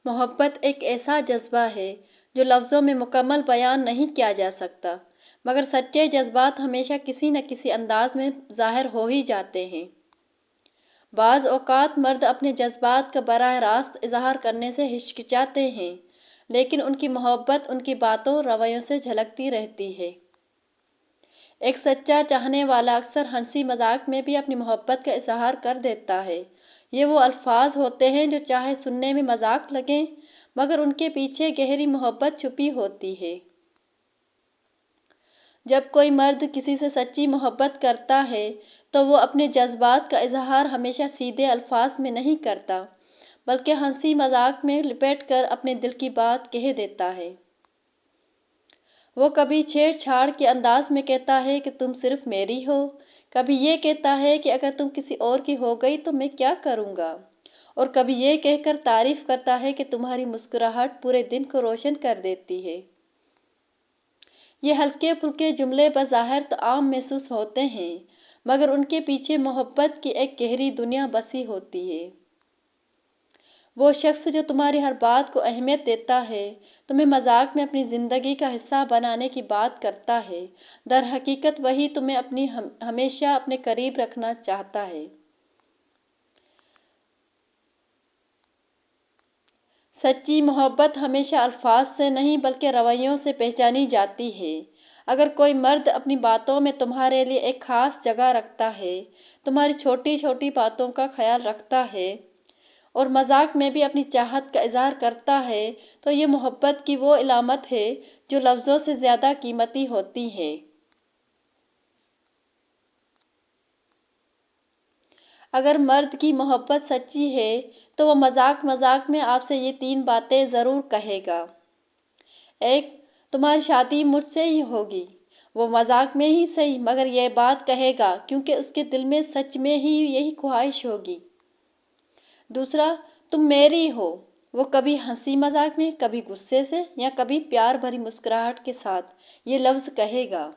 محبت ایک ایسا جذبہ ہے جو لفظوں میں مکمل بیان نہیں کیا جا سکتا، مگر سچے جذبات ہمیشہ کسی نہ کسی انداز میں ظاہر ہو ہی جاتے ہیں۔ بعض اوقات مرد اپنے جذبات کا براہ راست اظہار کرنے سے ہچکچاتے ہیں، لیکن ان کی محبت ان کی باتوں رویوں سے جھلکتی رہتی ہے۔ ایک سچا چاہنے والا اکثر ہنسی مذاق میں بھی اپنی محبت کا اظہار کر دیتا ہے۔ یہ وہ الفاظ ہوتے ہیں جو چاہے سننے میں مذاق لگیں، مگر ان کے پیچھے گہری محبت چھپی ہوتی ہے۔ جب کوئی مرد کسی سے سچی محبت کرتا ہے تو وہ اپنے جذبات کا اظہار ہمیشہ سیدھے الفاظ میں نہیں کرتا، بلکہ ہنسی مذاق میں لپیٹ کر اپنے دل کی بات کہہ دیتا ہے۔ وہ کبھی چھیڑ چھاڑ کے انداز میں کہتا ہے کہ تم صرف میری ہو، کبھی یہ کہتا ہے کہ اگر تم کسی اور کی ہو گئی تو میں کیا کروں گا، اور کبھی یہ کہہ کر تعریف کرتا ہے کہ تمہاری مسکراہٹ پورے دن کو روشن کر دیتی ہے۔ یہ ہلکے پھلکے جملے بظاہر تو عام محسوس ہوتے ہیں، مگر ان کے پیچھے محبت کی ایک گہری دنیا بسی ہوتی ہے۔ وہ شخص جو تمہاری ہر بات کو اہمیت دیتا ہے، تمہیں مذاق میں اپنی زندگی کا حصہ بنانے کی بات کرتا ہے، در حقیقت وہی تمہیں ہمیشہ اپنے قریب رکھنا چاہتا ہے۔ سچی محبت ہمیشہ الفاظ سے نہیں بلکہ رویوں سے پہچانی جاتی ہے۔ اگر کوئی مرد اپنی باتوں میں تمہارے لیے ایک خاص جگہ رکھتا ہے، تمہاری چھوٹی چھوٹی باتوں کا خیال رکھتا ہے اور مذاق میں بھی اپنی چاہت کا اظہار کرتا ہے، تو یہ محبت کی وہ علامت ہے جو لفظوں سے زیادہ قیمتی ہوتی ہے۔ اگر مرد کی محبت سچی ہے تو وہ مذاق مذاق میں آپ سے یہ 3 باتیں ضرور کہے گا۔ 1. تمہاری شادی مجھ سے ہی ہوگی۔ وہ مذاق میں ہی صحیح مگر یہ بات کہے گا کیونکہ اس کے دل میں سچ میں ہی یہی خواہش ہوگی۔ 2. تم میری ہو۔ وہ کبھی ہنسی مذاق میں، کبھی غصے سے یا کبھی پیار بھری مسکراہٹ کے ساتھ یہ لفظ کہے گا۔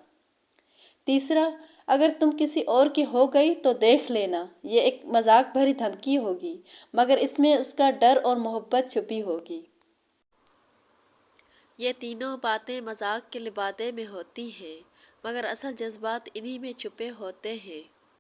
3. اگر تم کسی اور کی ہو گئی تو دیکھ لینا، یہ ایک مذاق بھری دھمکی ہوگی، مگر اس میں اس کا ڈر اور محبت چھپی ہوگی۔ یہ تینوں باتیں مذاق کے لبادے میں ہوتی ہیں، مگر اصل جذبات انہی میں چھپے ہوتے ہیں۔